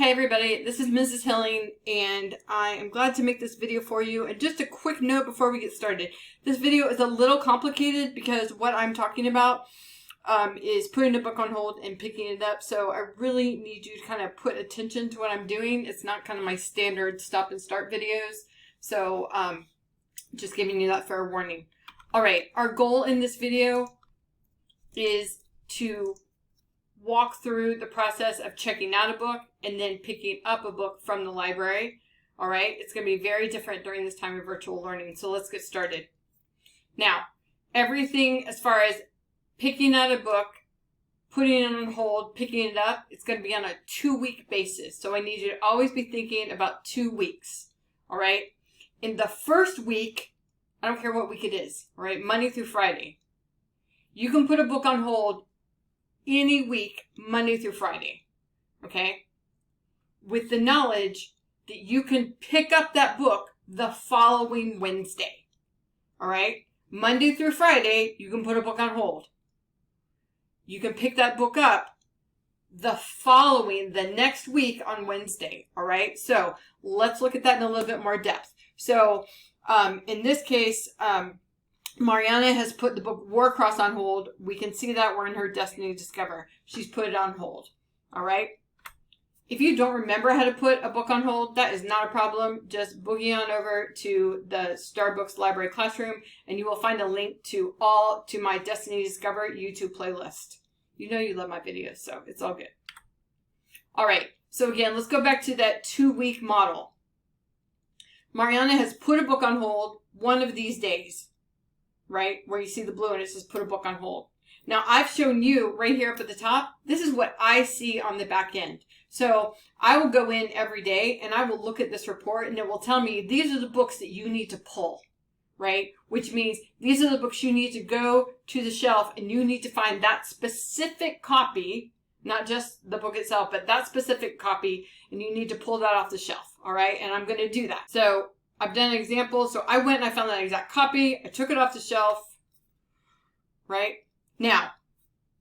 Hey everybody, this is Mrs. Hilling, and I am glad to make this video for you. And just a quick note before we get started. This video is a little complicated because what I'm talking about is putting a book on hold and picking it up. So I really need you to kind of put attention to what I'm doing. It's not kind of my standard stop and start videos. So just giving you that fair warning. All right, our goal in this video is to walk through the process of checking out a book and then picking up a book from the library. All right, it's going to be very different during this time of virtual learning. So let's get started. Now, everything as far as picking out a book, putting it on hold, picking it up, it's going to be on a 2-week basis. So I need you to always be thinking about 2 weeks. All right, in the first week, I don't care what week it is, all right, Monday through Friday, you can put a book on hold any week, Monday through Friday, okay? With the knowledge that you can pick up that book the following Wednesday, all right? Monday through Friday, you can put a book on hold. You can pick that book up the next week on Wednesday, all right? So let's look at that in a little bit more depth. So in this case, Mariana has put the book Warcross on hold. We can see that we're in her Destiny to Discover. She's put it on hold. All right. If you don't remember how to put a book on hold, that is not a problem. Just boogie on over to the Starbooks Library Classroom, and you will find a link to my Destiny to Discover YouTube playlist. You know you love my videos, so it's all good. All right. So again, let's go back to that 2-week model. Mariana has put a book on hold one of these days. Right, where you see the blue and it says put a book on hold. Now, I've shown you right here up at the top, this is what I see on the back end. So I will go in every day and I will look at this report and it will tell me these are the books that you need to pull, right? Which means these are the books you need to go to the shelf and you need to find that specific copy, not just the book itself, but that specific copy, and you need to pull that off the shelf, all right? And I'm going to do that. So I've done an example. So I went and I found that exact copy. I took it off the shelf, right? Now,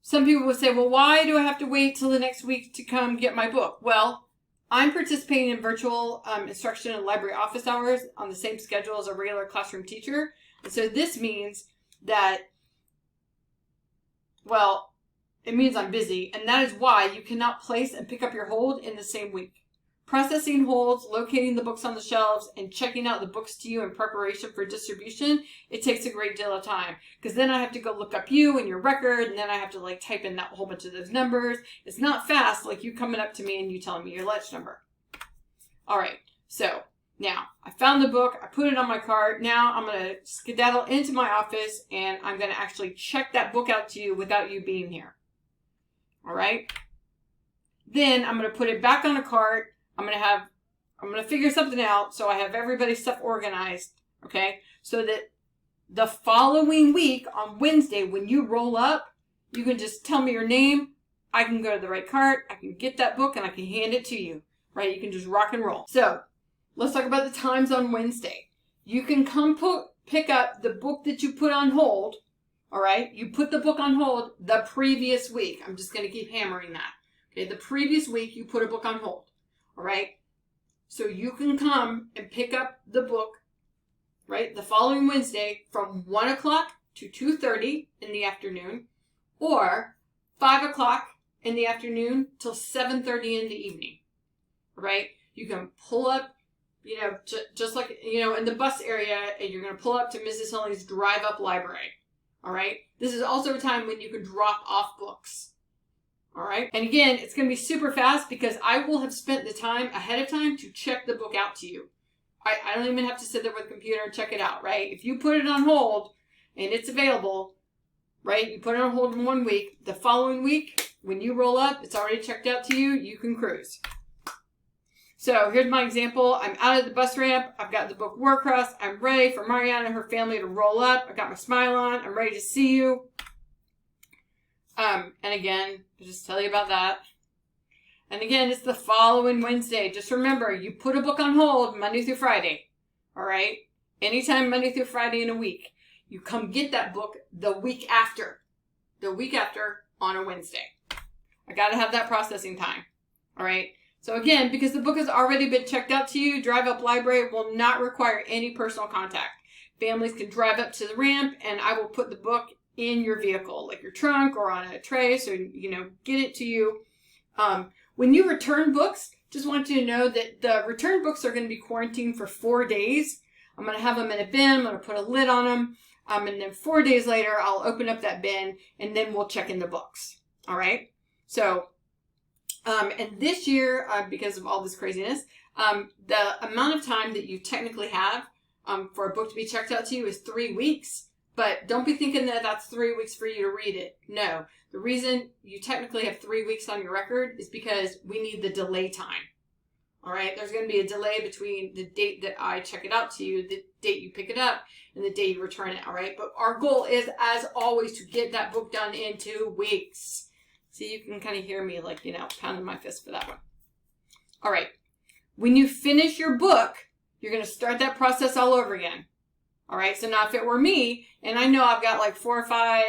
some people would say, well, why do I have to wait till the next week to come get my book? Well, I'm participating in virtual instruction and library office hours on the same schedule as a regular classroom teacher. And so this means that, well, it means I'm busy. And that is why you cannot place and pick up your hold in the same week. Processing holds, locating the books on the shelves, and checking out the books to you in preparation for distribution, it takes a great deal of time. Because then I have to go look up you and your record, and then I have to like type in that whole bunch of those numbers. It's not fast like you coming up to me and you telling me your ledge number. All right, so now I found the book, I put it on my cart. Now I'm going to skedaddle into my office, and I'm going to actually check that book out to you without you being here. All right? Then I'm going to put it back on a cart. I'm going to figure something out so I have everybody's stuff organized, okay? So that the following week on Wednesday, when you roll up, you can just tell me your name. I can go to the right cart. I can get that book and I can hand it to you, right? You can just rock and roll. So let's talk about the times on Wednesday. You can come pick up the book that you put on hold, all right? You put the book on hold the previous week. I'm just going to keep hammering that. Okay, the previous week you put a book on hold. All right, so you can come and pick up the book, right, the following Wednesday from 1 o'clock to 2:30 in the afternoon, or 5 o'clock in the afternoon till 7:30 in the evening. All right, you can pull up, you know, just like, you know, in the bus area, and you're going to pull up to Mrs. Hilling's drive-up library. All right, this is also a time when you can drop off books. All right. And again, it's going to be super fast because I will have spent the time ahead of time to check the book out to you. I don't even have to sit there with the computer and check it out, right? If you put it on hold and it's available, right? You put it on hold in 1 week. The following week, when you roll up, it's already checked out to you. You can cruise. So here's my example. I'm out at the bus ramp. I've got the book Warcross. I'm ready for Mariana and her family to roll up. I got my smile on. I'm ready to see you. And again, I'll just tell you about that. And again, it's the following Wednesday. Just remember, you put a book on hold Monday through Friday. All right? Anytime Monday through Friday in a week. You come get that book the week after. The week after on a Wednesday. I got to have that processing time. All right? So again, because the book has already been checked out to you, Drive Up Library will not require any personal contact. Families can drive up to the ramp and I will put the book in your vehicle, like your trunk or on a tray, so, get it to you. When you return books, just want you to know that the return books are going to be quarantined for 4 days. I'm going to have them in a bin. I'm going to put a lid on them. And then 4 days later, I'll open up that bin and then we'll check in the books. All right. So, and this year, because of all this craziness, the amount of time that you technically have for a book to be checked out to you is 3 weeks. But don't be thinking that that's 3 weeks for you to read it. No. The reason you technically have 3 weeks on your record is because we need the delay time. All right? There's going to be a delay between the date that I check it out to you, the date you pick it up, and the day you return it. All right? But our goal is, as always, to get that book done in 2 weeks. So you can kind of hear me like, pounding my fist for that one. All right. When you finish your book, you're going to start that process all over again. All right. So now if it were me, and I know I've got like 4 or 5,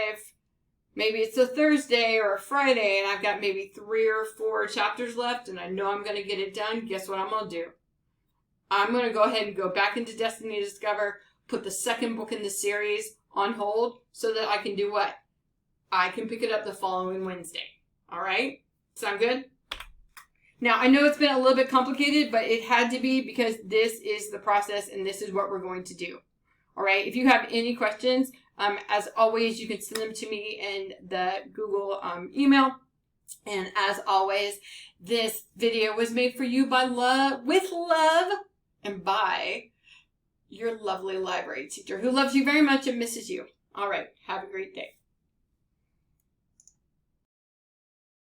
maybe it's a Thursday or a Friday, and I've got maybe 3 or 4 chapters left, and I know I'm going to get it done, guess what I'm going to do? I'm going to go ahead and go back into Destiny Discover, put the second book in the series on hold so that I can do what? I can pick it up the following Wednesday. All right? Sound good? Now, I know it's been a little bit complicated, but it had to be because this is the process and this is what we're going to do. All right? If you have any questions, as always, you can send them to me in the Google email. And as always, this video was made for you with love and by your lovely library teacher who loves you very much and misses you. All right. Have a great day.